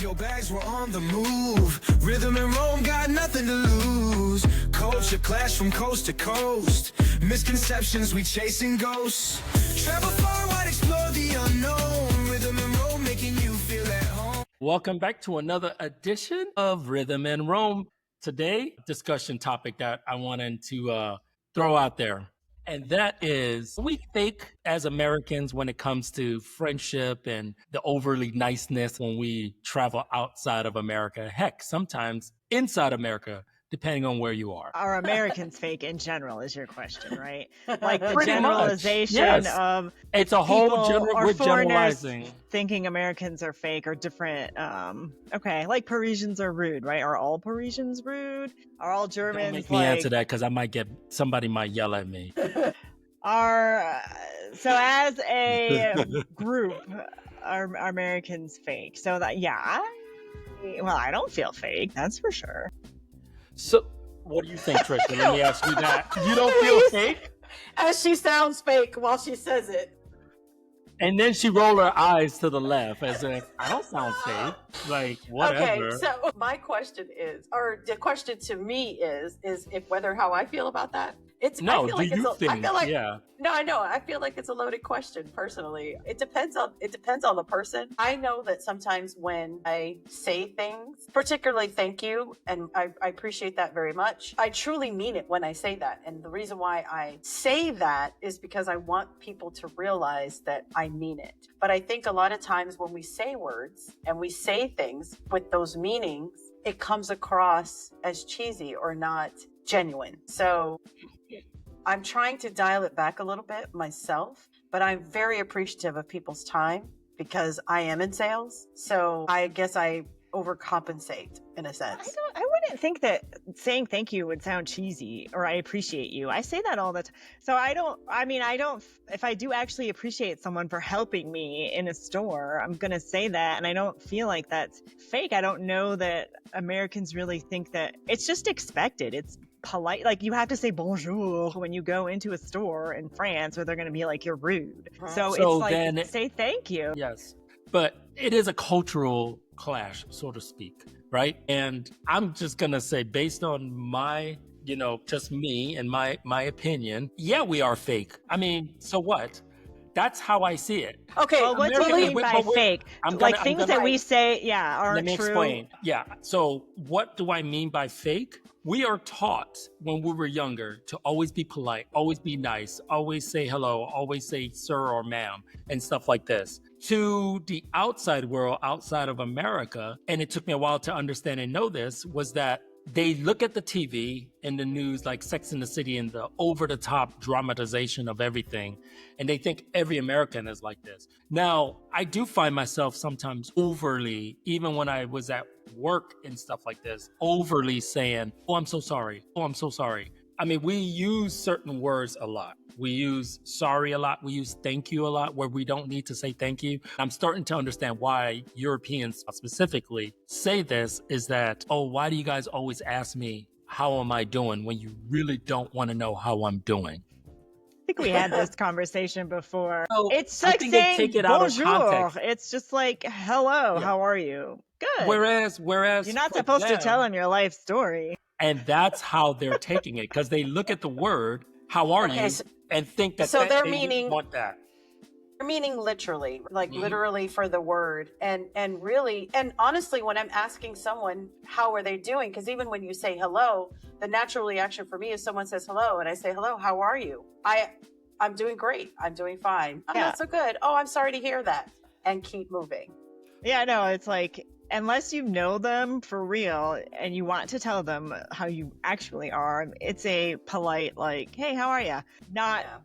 Your bags were on the move. Rhythm and Rome got nothing to lose. Culture clash from coast to coast. Misconceptions, we chasing ghosts. Travel far, wide, explore the unknown. Rhythm and Rome making you feel at home. Welcome back to another edition of Rhythm and Rome. Today, discussion topic that I wanted to throw out there. And that is, we fake as Americans when it comes to friendship and the overly niceness when we travel outside of America. Heck, sometimes inside America, depending on where you are. Are Americans fake in general is your question, right? Like the Pretty much, generalization yes. of It's a whole people general, or we're foreigners generalizing. thinking Americans are fake or different. Okay, like Parisians are rude, right? Are all Parisians rude? Are all Don't Germans make me answer that because somebody might yell at me. Are so as a group, are Americans fake? So that I don't feel fake, that's for sure. So, what do you think, Trisha? Let me ask you that. You don't feel fake? As she sounds fake while she says it. And then she rolled her eyes to the left as if, I don't sound fake. Like, whatever. Okay, so my question is, or the question to me is if whether how I feel about that. No, I feel like yeah. No, I know. I feel like it's a loaded question personally. It depends on the person. I know that sometimes when I say things, particularly thank you, and I appreciate that very much. I truly mean it when I say that. And the reason why I say that is because I want people to realize that I mean it. But I think a lot of times when we say words and we say things with those meanings, it comes across as cheesy or not genuine. So I'm trying to dial it back a little bit myself, but I'm very appreciative of people's time because I am in sales. So I guess I overcompensate in a sense. I wouldn't think that saying thank you would sound cheesy or I appreciate you. I say that all the time. So if I do actually appreciate someone for helping me in a store, I'm going to say that. And I don't feel like that's fake. I don't know that Americans really think that it's just expected. It's polite. Like you have to say bonjour when you go into a store in France or they're going to be like, you're rude. So it's like, then say thank you. Yes. But it is a cultural clash, so to speak, right? And I'm just going to say, based on my, just me and my opinion, yeah, we are fake. I mean, so what? That's how I see it. Okay, well, what do you mean by fake? Things that we say, aren't Let me true. explain. Yeah. So what do I mean by fake? We are taught when we were younger to always be polite, always be nice, always say hello, always say sir or ma'am, and stuff like this. To the outside world, outside of America, and it took me a while to understand and know this, was that they look at the TV and the news like Sex and the City and the over-the-top dramatization of everything, and they think every American is like this. Now, I do find myself sometimes overly, even when I was at work and stuff like this, overly saying, oh, I'm so sorry. Oh, I'm so sorry. I mean, we use certain words a lot. We use sorry a lot. We use thank you a lot where we don't need to say thank you. I'm starting to understand why Europeans specifically say this is that, oh, why do you guys always ask me, how am I doing when you really don't want to know how I'm doing? I think we had this conversation before. So, it's like saying take it out bonjour. of context. It's just like, hello, how are you? Good. Whereas you're not supposed to tell them your life story. And that's how they're taking it, because they look at the word, how are you, and think that so they want that. They're meaning literally, like literally for the word. And really, and honestly, when I'm asking someone, how are they doing? Because even when you say hello, the natural reaction for me is someone says hello and I say, hello, how are you? I'm doing great. I'm doing fine. I'm not so good. Oh, I'm sorry to hear that. And keep moving. Yeah, no, it's like, unless you know them for real and you want to tell them how you actually are, it's a polite, like, hey, how are you?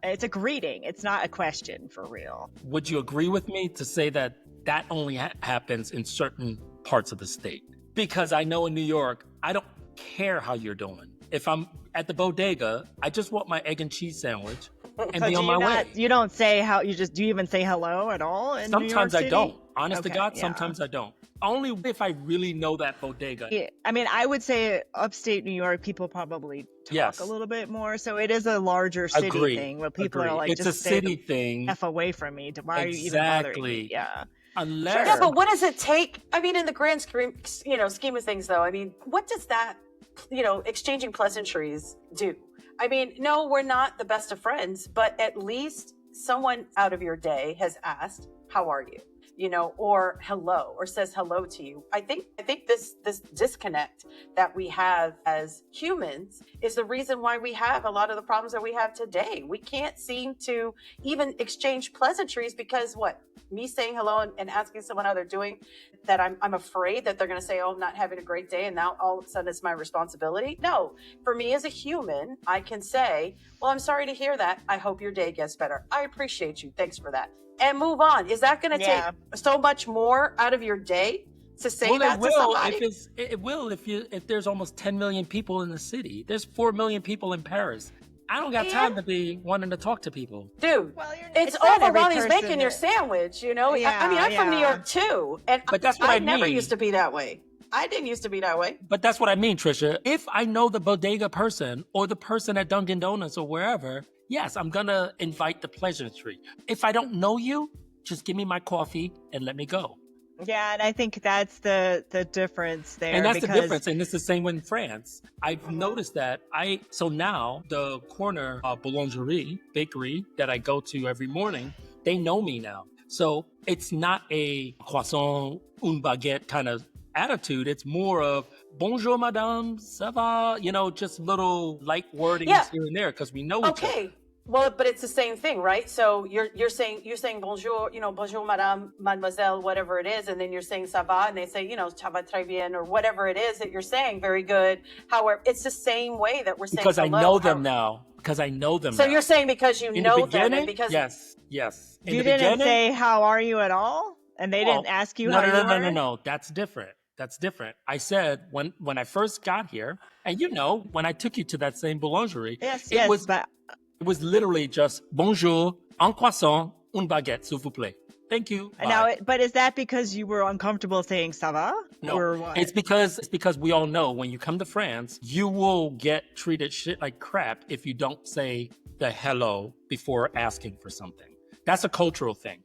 It's a greeting. It's not a question for real. Would you agree with me to say that only happens in certain parts of the state? Because I know in New York, I don't care how you're doing. If I'm at the bodega, I just want my egg and cheese sandwich and be on my way. You don't say do you even say hello at all in New York Sometimes City? I don't. Honest to God, sometimes I don't. Only if I really know that bodega. Yeah, I mean, I would say upstate New York, people probably talk a little bit more. So it is a larger city thing where people are like, it's just a city thing. F away from me. Why are you even bothering me? Yeah. Unless Yeah, but what does it take? I mean, in the grand scheme of things, though, I mean, what does that, exchanging pleasantries do? I mean, no, we're not the best of friends, but at least someone out of your day has asked, "How are you?" Or hello, or says hello to you. I think this disconnect that we have as humans is the reason why we have a lot of the problems that we have today. We can't seem to even exchange pleasantries because me saying hello and asking someone how they're doing, that I'm afraid that they're going to say, "Oh, I'm not having a great day," and now all of a sudden it's my responsibility. No, for me as a human, I can say, "Well, I'm sorry to hear that. I hope your day gets better. I appreciate you. Thanks for that." And move on. Is that going to take so much more out of your day to say that to somebody? It will if there's almost 10 million people in the city. There's 4 million people in Paris. I don't got time to be wanting to talk to people. Dude, it's over while he's making your sandwich, I mean, I'm from New York too. But that's what I never used to be that way. I didn't used to be that way. But that's what I mean, Trisha. If I know the bodega person or the person at Dunkin' Donuts or wherever, yes, I'm going to invite the pleasantry. If I don't know you, just give me my coffee and let me go. Yeah, and I think that's the difference there. And that's the difference. And it's the same in France. I've noticed that. So now the corner boulangerie, bakery that I go to every morning, they know me now. So it's not a croissant, une baguette kind of attitude. It's more of bonjour madame, ça va, just little light wordings here and there because we know each other. Well, but it's the same thing, right? So you're saying bonjour, bonjour madame, mademoiselle, whatever it is, and then you're saying ça va, and they say, ça va très bien, or whatever it is that you're saying, very good. However, it's the same way that we're saying because hello. I know them now. Because I know them. So now. You're saying because you know them, and because yes. You didn't say how are you at all, and they didn't ask you how you were? No. That's different. I said when I first got here, and when I took you to that same boulangerie, it was literally just bonjour, un croissant, une baguette, s'il vous plaît. Thank you. Now, but is that because you were uncomfortable saying ça va? No, or what? it's because we all know when you come to France, you will get treated shit like crap if you don't say the hello before asking for something. That's a cultural thing.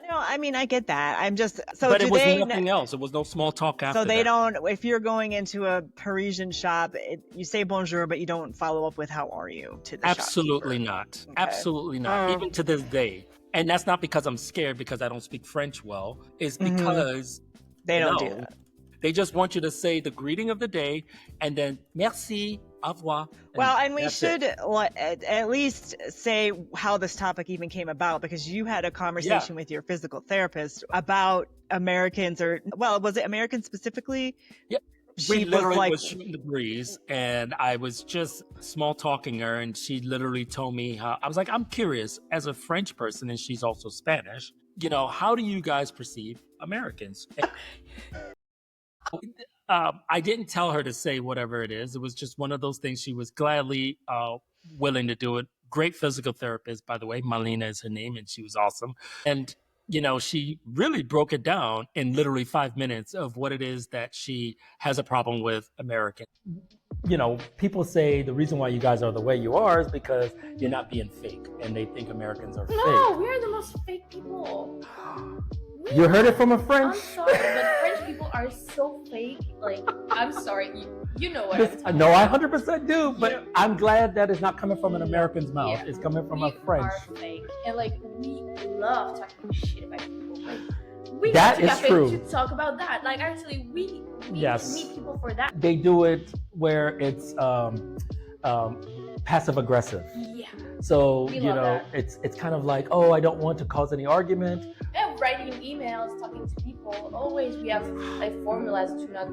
No, I mean, I get that. I'm just But it was nothing else. It was no small talk after that. So they don't. If you're going into a Parisian shop, you say bonjour, but you don't follow up with how are you to the Absolutely shopkeeper. Not. Okay. Absolutely not. Even to this day. And that's not because I'm scared because I don't speak French well. It's because they don't do that. They just want you to say the greeting of the day and then merci, au revoir. And we should at least say how this topic even came about, because you had a conversation with your physical therapist about Americans, was it Americans specifically? Yeah. We literally was shooting the breeze, and I was just small talking her, and she literally told me how I was like, I'm curious as a French person, and she's also Spanish. How do you guys perceive Americans? I didn't tell her to say whatever it is. It was just one of those things. She was gladly willing to do it. Great physical therapist, by the way. Malina is her name, and she was awesome. And she really broke it down in literally 5 minutes of what it is that she has a problem with Americans. People say the reason why you guys are the way you are is because you're not being fake, and they think Americans are fake. No, we are the most fake people. You heard it from a French? I'm sorry, but French people are so fake. Like, I'm sorry. You know what? No, I 100% do, but I'm glad that it's not coming from an American's mouth. Yeah, it's coming from a French. We are fake. And, we love talking shit about people. We that go to is true. To talk about that. Actually, we meet people for that. They do it where it's passive aggressive. Yeah. So, it's kind of like, I don't want to cause any argument. And writing emails, talking to people, always we have formulas to not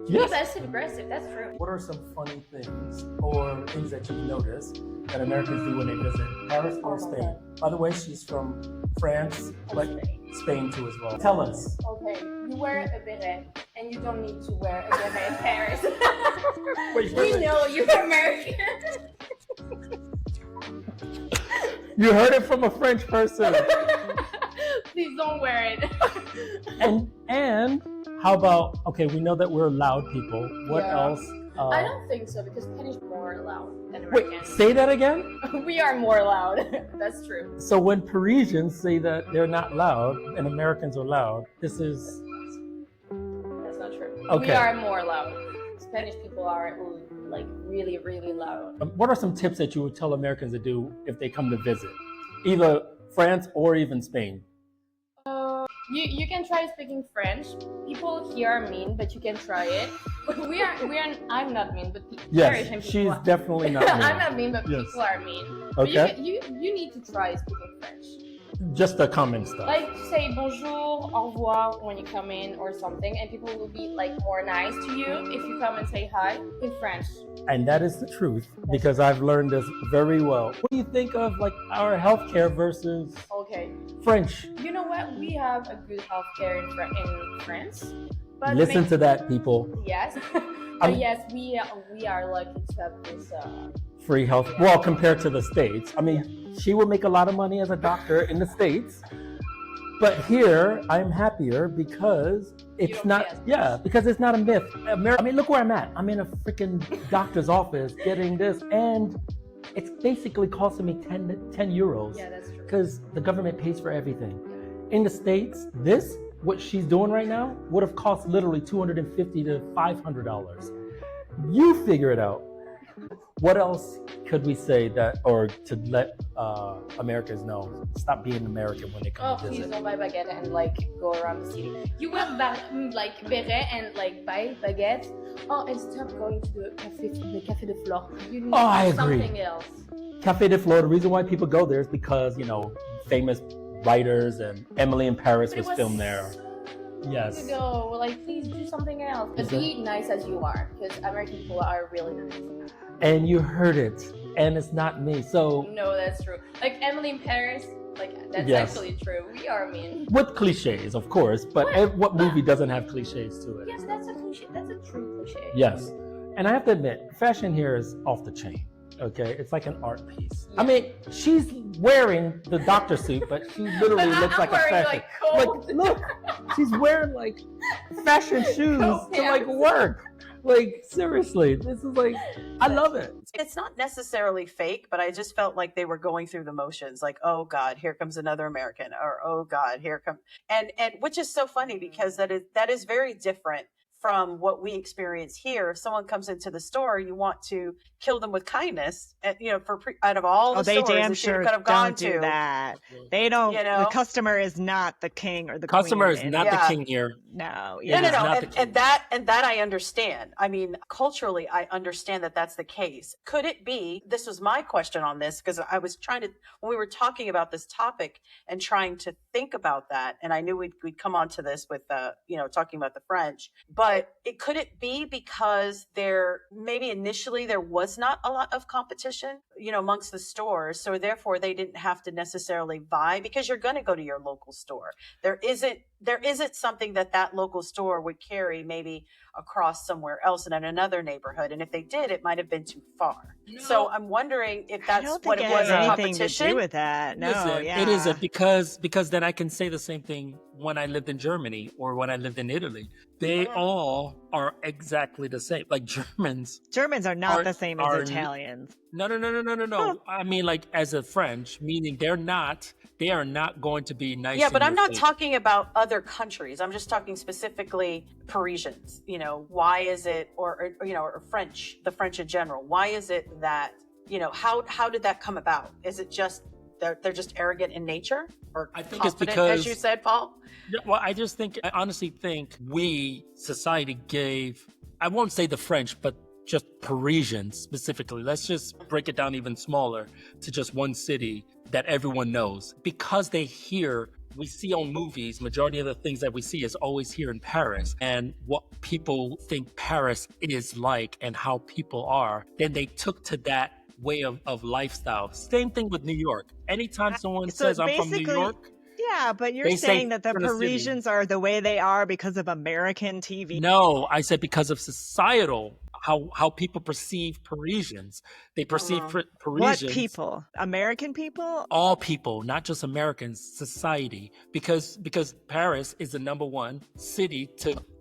be passive aggressive. That's true. What are some funny things or things that you've noticed that Americans do when they visit Paris or Spain? By the way, she's from France, but Spain too as well. Tell us. Okay, you wear a beret and you don't need to wear a beret in Paris. We know you're American. You heard it from a French person. Please don't wear it. And how about, we know that we're loud people. What else I don't think so because Spanish more loud than Wait, Americans. say that again? We are more loud. That's true. So when Parisians say that they're not loud and Americans are loud, this is... That's not true. Okay. We are more loud. Spanish people are like really, really loud. What are some tips that you would tell Americans to do if they come to visit? Either France or even Spain? You can try speaking French. People here are mean, but you can try it. I'm not mean, but Yes, Parisian people she's are. definitely not mean. I'm not mean, but Yes. people are mean. But Okay. you need to try speaking French. Just the common stuff. Like say bonjour, au revoir when you come in or something, and people will be like more nice to you if you come and say hi in French. And that is the truth, because I've learned this very well. What do you think of like our healthcare versus Okay. French? You know what? We have a good healthcare in France. But Listen to that, people. Yes. I'm- But yes, we are lucky to have this. Free health. Well, compared to the States. I mean, she will make a lot of money as a doctor in the States. But here, I'm happier because it's don't not, pay as much. yeah, because it's not a myth. I mean, look where I'm at. I'm in a freaking doctor's office getting this, and it's basically costing me 10 euros. Yeah, that's true. Because the government pays for everything. In the States, what she's doing right now, would have cost literally $250 to $500. You figure it out. What else could we say that, or to let Americans know, stop being American when they come Oh, to please visit? don't buy baguette and like go around the city. You will like beret and like buy baguette. Oh, and stop going to the Café de Flore. You need I agree. something else. Café de Flore, the reason why people go there is because, famous writers, and Emily in Paris But it was filmed there. Yes. You go, like, please do something else. But be nice as you are, because American people are really nice. And you heard it, and it's not me. So, No, that's true. Like Emily in Paris, like that's Yes. actually true. We are mean. with cliches, of course, but what movie doesn't have cliches to it? Yes, that's a cliche. That's a true cliche. Yes. And I have to admit, fashion here is off the chain. Okay, it's like an art piece. I mean, she's wearing the doctor suit, but she literally But looks I'm like a wearing, fashion. like, coat. look, she's wearing like fashion shoes Coat to like pants. work. Like seriously, this is like, I love it. It's not necessarily fake, but I just felt like they were going through the motions. Like, oh God, here comes another American, or oh God, here come, and which is so funny because that is very different from what we experience here. If someone comes into the store, you want to kill them with kindness. And, out of all the they stores damn that you sure could have gone don't do to, that. They don't. You know? The customer is not the king or the Customer queen is in- not Yeah. the king here. No, It yeah. is No, not the and that I understand. I mean, culturally, I understand that that's the case. Could it be? This was my question on this because I was trying to, when we were talking about this topic and trying to think about that, and I knew we'd come on to this with talking about the French. But could it be because maybe initially there was not a lot of competition, amongst the stores, so therefore they didn't have to necessarily vie because you're going to go to your local store. There isn't something that local store would carry maybe across somewhere else in another neighborhood, and if they did, it might have been too far. So I'm wondering if I that's don't what think it it was, has a anything to competition. do with that. No, Listen, yeah. it isn't because then I can say the same thing when I lived in Germany or when I lived in Italy. They all are exactly the same. Like Germans. Germans are not are- the same are- as Italians. No. I mean, like as a French, meaning they are not going to be nice. Yeah, in but I'm your not face. talking about other countries. I'm just talking specifically Parisians. Why is it, or French, the French in general? Why is it that, how did that come about? Is it just they're just arrogant in nature, or I think it's confident, as because- you said, Paul? Yeah, well, I honestly think society gave, I won't say the French, but just Parisians specifically. Let's just break it down even smaller to just one city that everyone knows. Because we see on movies, majority of the things that we see is always here in Paris. And what people think Paris is like and how people are, then they took to that way of lifestyle. Same thing with New York. Anytime someone So says I'm from New basically- York, Yeah, but you're They say saying that the from the city. Parisians are the way they are because of American TV. no, I said because of societal, how people perceive Parisians. They perceive What Parisians. people? American people? All people, not just Americans, society, because Paris is the number one city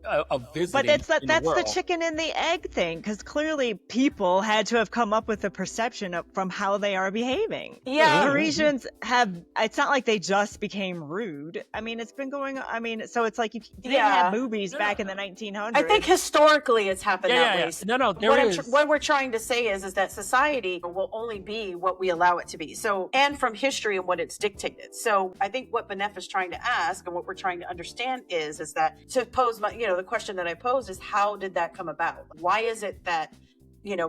of visiting But that's in the the world. chicken and the egg thing, because clearly people had to have come up with a perception from how they are behaving. Yeah. Parisians have, it's not like they just became rude. I mean, it's been going on. I mean, so it's like you didn't have movies back in the 1900s. I think historically it's happened that way. No, there is. What we're trying to say is that society will only be what we allow it to be. So, and from history and what it's dictated. So I think what Benef is trying to ask and what we're trying to understand is that to pose the question that I posed is, how did that come about? Why is it that,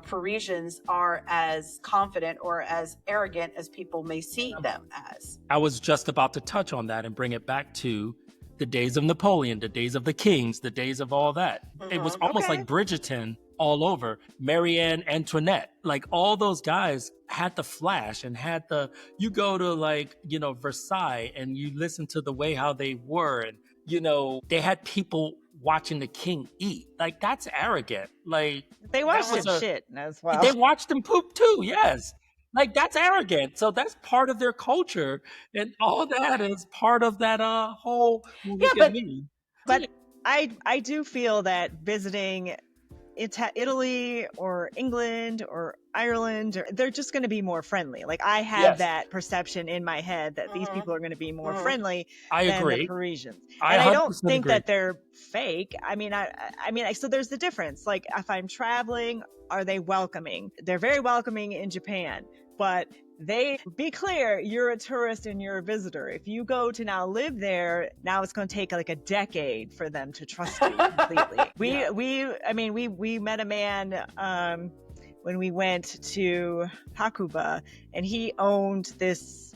Parisians are as confident or as arrogant as people may see them as? I was just about to touch on that and bring it back to the days of Napoleon, the days of the kings, the days of all that. It was almost like Bridgerton all over. Marie Antoinette, like all those guys had the flash and had you go to Versailles and you listen to the way how they were, and, they had people watching the king eat. Like, that's arrogant. Like, they watched him shit as well. They watched him poop too, yes. Like, that's arrogant. So that's part of their culture. And all that is part of that whole But I do feel that visiting Italy or England or Ireland, they're just going to be more friendly. Like, I have that perception in my head that these people are going to be more friendly than the Parisians. And I don't think that they're fake. I mean, so there's the difference. Like, if I'm traveling, are they welcoming? They're very welcoming in Japan, but be clear, you're a tourist and you're a visitor. If you go to now live there, now it's going to take like a decade for them to trust you completely. We met a man when we went to Hakuba, and he owned this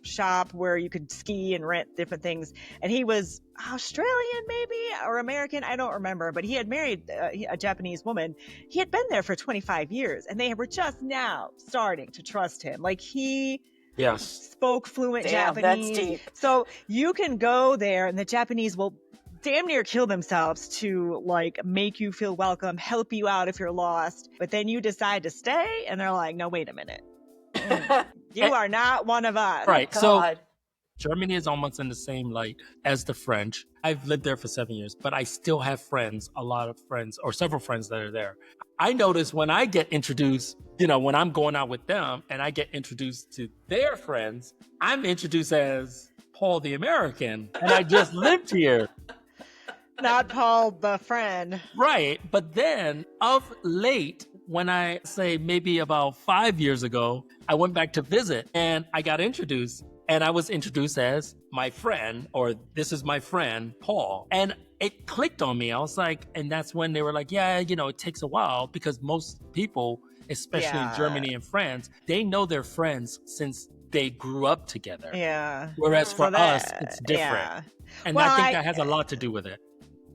shop where you could ski and rent different things. And he was Australian, maybe, or American, I don't remember, but he had married a Japanese woman. He had been there for 25 years, and they were just now starting to trust him. Like, he spoke fluent Japanese. That's deep. So you can go there, and the Japanese will damn near kill themselves to make you feel welcome, help you out if you're lost. But then you decide to stay, and they're like, no, wait a minute. You are not one of us. Right. God. So Germany is almost in the same light as the French. I've lived there for 7 years, but I still have friends, a lot of friends, or several friends that are there. I notice when I get introduced, when I'm going out with them and I get introduced to their friends, I'm introduced as Paul the American, and I just lived here. Not Paul the friend. Right. But then of late, when I say maybe about 5 years ago, I went back to visit and I got introduced, and I was introduced as my friend, or this is my friend, Paul. And it clicked on me. I was like, and that's when they were like, it takes a while, because most people, especially in Germany and France, they know their friends since they grew up together. Yeah. Whereas for us, it's different. Yeah. And I think that has a lot to do with it.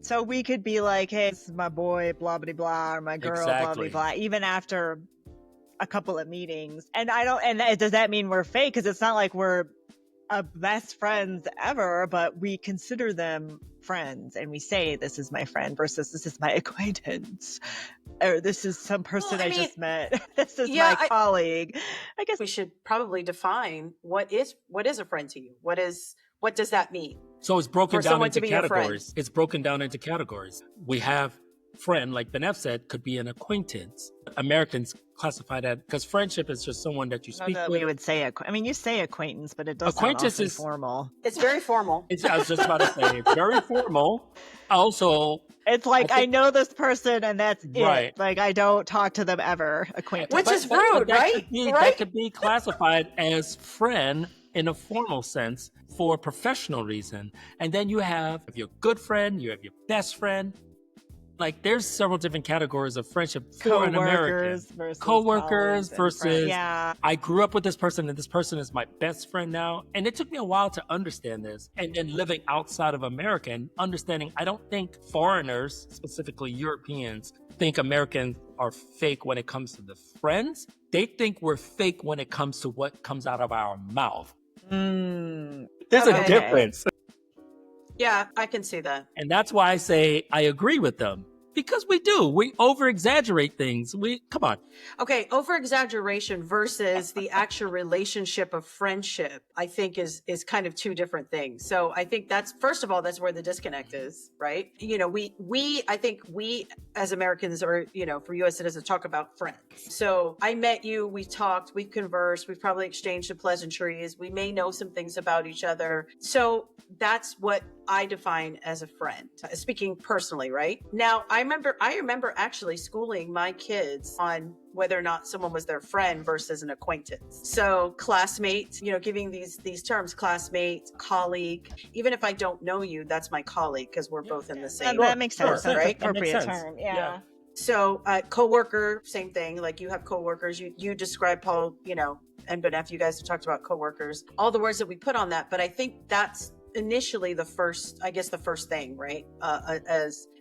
So we could be like, hey, this is my boy, blah, blah, blah, or my girl, blah, blah, blah, even after a couple of meetings. And does that mean we're fake? Because it's not like we're best friends ever, but we consider them friends, and we say, this is my friend versus this is my acquaintance, or this is some person I just met. This is my colleague. I guess we should probably define what is a friend to you. What does that mean? So it's broken down into categories. It's broken down into categories. We have friend, like Benef said, could be an acquaintance. Americans classify that, because friendship is just someone that you speak with. We would say, you say acquaintance, but it does sound awfully formal. It's very formal. I was just about to say, it's very formal. Also, it's like, I know this person and that's it. Like, I don't talk to them ever. Acquaintance. Which is rude, right? That could be classified as friend in a formal sense for a professional reason. And then you have your good friend, you have your best friend. Like, there's several different categories of friendship for an American. Co-workers versus I grew up with this person and this person is my best friend now. And it took me a while to understand this. And then living outside of America and understanding, I don't think foreigners, specifically Europeans, think Americans are fake when it comes to the friends. They think we're fake when it comes to what comes out of our mouth. There's a difference. Yeah, I can see that. And that's why I say I agree with them, Because we do. We over exaggerate things. Come on. Okay, over exaggeration versus the actual relationship of friendship, I think is kind of two different things. So I think that's, first of all, that's where the disconnect is, right? You know, I think we as Americans, or, you know, for US citizens, talk about friends. So I met you, we talked, we've conversed, we've probably exchanged some pleasantries. We may know some things about each other. So that's what I define as a friend, speaking personally, right? Now, I remember actually schooling my kids on whether or not someone was their friend versus an acquaintance. So classmate, you know, giving these terms, classmate, colleague, even if I don't know you, that's my colleague because we're both in the same. That makes sense. Sure. That's Right? an appropriate That makes sense. term. Yeah. So coworker, same thing. Like you have coworkers. You describe Paul, you know, and Benef, you guys have talked about coworkers, all the words that we put on that. But I think that's initially the first thing, right?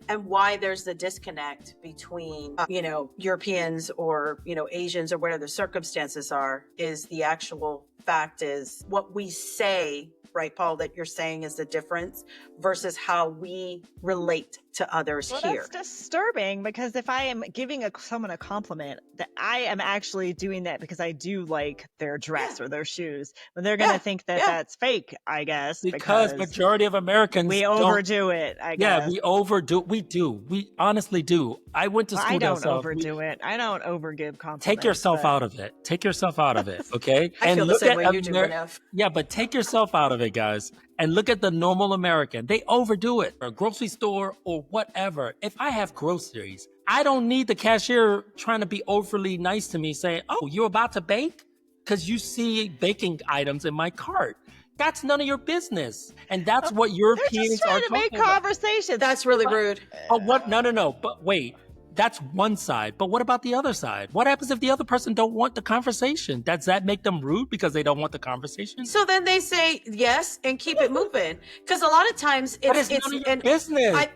And why there's the disconnect between, you know, Europeans or, you know, Asians or whatever the circumstances are, is the actual fact is what we say, right, Paul, that you're saying is the difference versus how we relate to others here. That's disturbing, because if I am giving someone a compliment, that I am actually doing that because I do like their dress or their shoes, but they're going to think that that's fake, I guess. Because majority of Americans we overdo it, I guess. Yeah, we overdo. We do. We honestly do. I went to school. I don't overdo it. I don't overgive compliments. Take yourself out of it. Take yourself out of it, okay? I feel the same way you do, Benef. Yeah, but take yourself out of it, guys. And look at the normal American. They overdo it. Or a grocery store or whatever. If I have groceries, I don't need the cashier trying to be overly nice to me saying, "Oh, you're about to bake?" Because you see baking items in my cart. That's none of your business. And that's what Europeans They're just trying are to make talking about. conversation. That's really rude. Oh, what? No. But wait, that's one side. But what about the other side? What happens if the other person don't want the conversation? Does that make them rude because they don't want the conversation? So then they say yes and keep it moving. Because a lot of times it's none of your business. But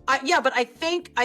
I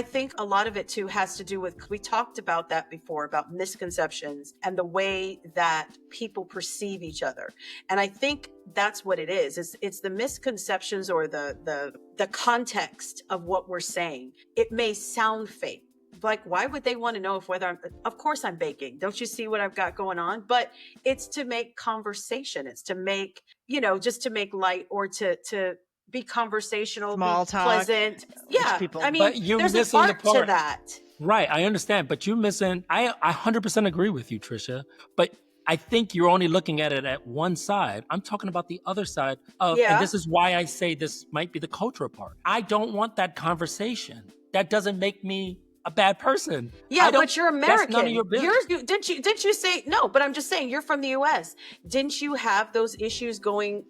think a lot of it too has to do with, we talked about that before, about misconceptions and the way that people perceive each other. And I think that's what it is. It's the misconceptions or the context of what we're saying. It may sound fake. Like, why would they want to know of course I'm baking. Don't you see what I've got going on? But it's to make conversation. It's to make, you know, just to make light or to be conversational, Small be talk, pleasant. Yeah. people. I mean, But you're there's missing an the art part. to that. Right, I understand, but you're missing. I 100% agree with you, Trisha. But I think you're only looking at it at one side. I'm talking about the other side of, and this is why I say this might be the cultural part. I don't want that conversation. That doesn't make me a bad person. Yeah, but you're American. That's none of your business. Didn't you say no? But I'm just saying, you're from the U.S. Didn't you have those issues going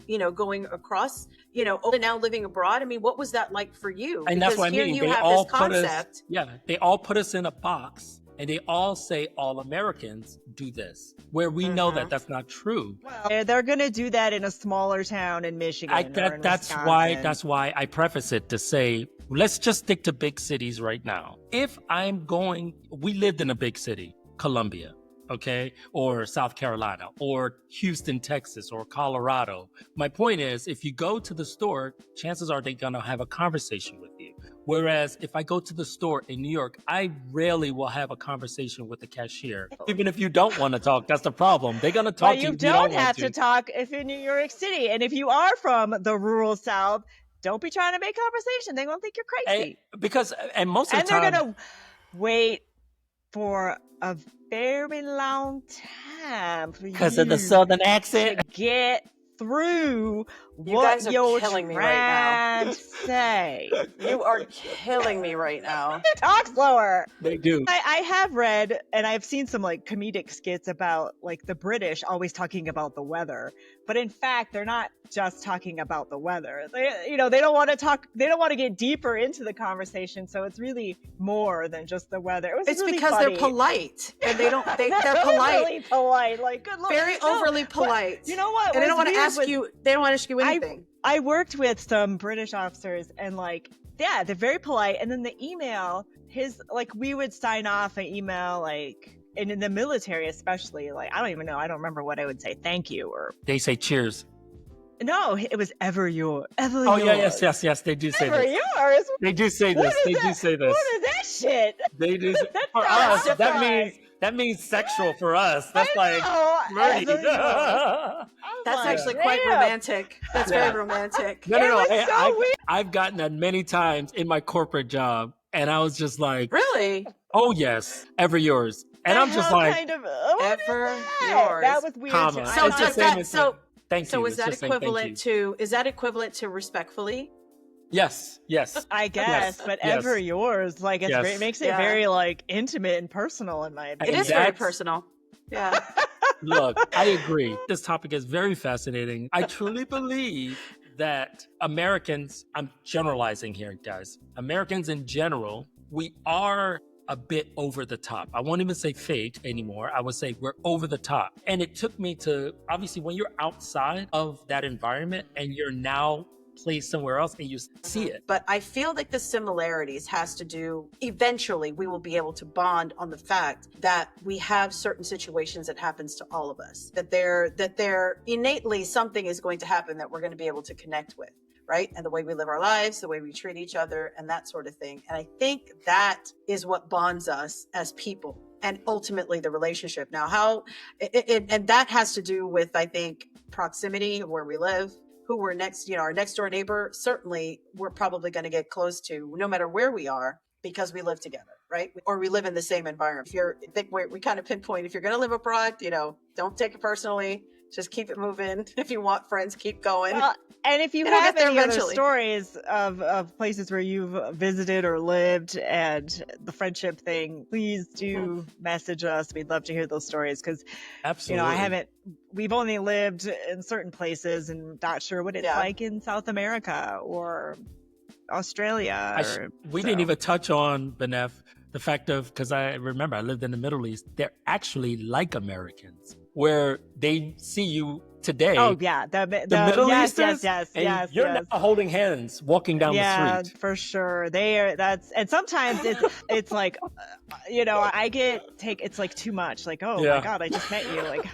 across, you know, and now living abroad? I mean, what was that like for you? And that's what I mean. You have this concept. They all put us in a box, and they all say all Americans do this, where we know that that's not true. Well, they're going to do that in a smaller town in Michigan. That's why I preface it to say, let's just stick to big cities right now. If we lived in a big city, Columbia, okay, or South Carolina, or Houston, Texas, or Colorado. My point is, if you go to the store, chances are they're gonna have a conversation with you. Whereas if I go to the store in New York, I rarely will have a conversation with the cashier. Even if you don't want to talk, that's the problem. They're gonna talk to you. You don't have to talk if you're in New York City. And if you are from the rural South, don't be trying to make conversation. They're going to think you're crazy. And most of the time... they're going to wait for a very long time because of the Southern accent. To get through You what guys are you're killing me right now. trying to say. You are killing me right now. Talk slower. They do. I have read and I've seen some like comedic skits about like the British always talking about the weather, but in fact they're not just talking about the weather. They don't want to talk. They don't want to get deeper into the conversation. So it's really more than just the weather. It's really because funny. they're polite and they're polite. Really polite. Like good Lord. Very overly polite. You know what? And they don't want to ask you. They don't want to ask you anything. I worked with some British officers and they're very polite. And then the email, we would sign off an email and in the military especially, I don't even know. I don't remember what I would say. Thank you. Or they say cheers. No, it was ever yours. Ever Oh, yours. yes. They do say Ever this. yours. They do say What this. is They do that? say this. What is that shit? They do. That's For not us, that different. means sexual for us. That's like know, flirty. ever yours. That's like, actually quite damn. romantic. That's Yeah. very romantic. No. It was so weird. I've gotten that many times in my corporate job, and I was just like, Really? "Oh yes, ever yours." And I'm just How like, kind of, what is Ever that? yours. That was weird. Comma. too. So It's the does same that as so "Thank you." so is It's that just saying thank equivalent you. to respectfully? Yes. I guess, but yes. ever yours, like Yes. it makes it Yeah. very like intimate and personal in my It opinion. is very that's- personal. Yeah. Look, I agree. This topic is very fascinating. I truly believe that Americans, I'm generalizing here, guys. Americans in general, we are a bit over the top. I won't even say fake anymore. I would say we're over the top. And it took me to, obviously, when you're outside of that environment and you're now placed somewhere else and you see it. But I feel like the similarities has to do, eventually we will be able to bond on the fact that we have certain situations that happens to all of us, that they're innately something is going to happen that we're going to be able to connect with, right? And the way we live our lives, the way we treat each other and that sort of thing. And I think that is what bonds us as people and ultimately the relationship. Now, how, and that has to do with, I think, proximity of where we live, who we're next, our next door neighbor, certainly we're probably going to get close to no matter where we are because we live together, right? Or we live in the same environment. I think we kind of pinpoint, if you're going to live abroad, don't take it personally. Just keep it moving. If you want friends, keep going. Well, and if you It'll have get there any other eventually. stories of places where you've visited or lived and the friendship thing, please do message us. We'd love to hear those stories because, Absolutely. we've only lived in certain places and not sure what it's Yeah. like in South America or Australia. We didn't even touch on, Benef, the fact of, because I remember I lived in the Middle East, they're actually like Americans, where they see you today. Oh yeah, the Middle yes, Easters, yes, and you're yes. not holding hands walking down Yeah, the street. for sure. They are. And sometimes it's like, it's like too much. Like, oh Yeah. my god, I just met you. Like,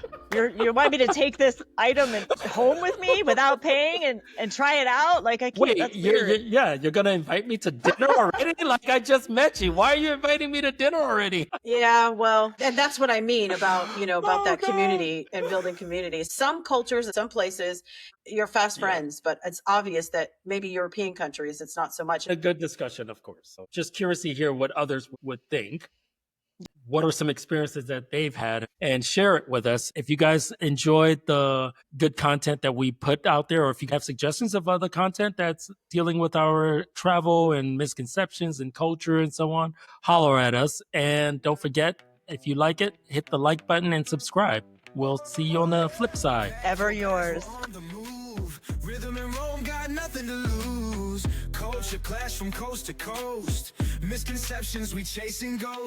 you want me to take this item home with me without paying and try it out? Like, I can't. Wait, That's weird. you're gonna invite me to dinner already? Like I just met you. Why are you inviting me to dinner already? Yeah, well, and that's what I mean about, about Oh, that God. community and building communities. Some cultures, some places, you're fast friends, but it's obvious that maybe European countries, it's not so much. A good discussion, of course. So just curious to hear what others would think. What are some experiences that they've had and share it with us. If you guys enjoyed the good content that we put out there, or if you have suggestions of other content that's dealing with our travel and misconceptions and culture and so on, holler at us. And don't forget, if you like it, hit the like button and subscribe. We'll see you on the flip side. Ever yours. On the move, rhythm and Rome got nothing to lose. Culture clash from coast to coast. Misconceptions we chasing ghosts.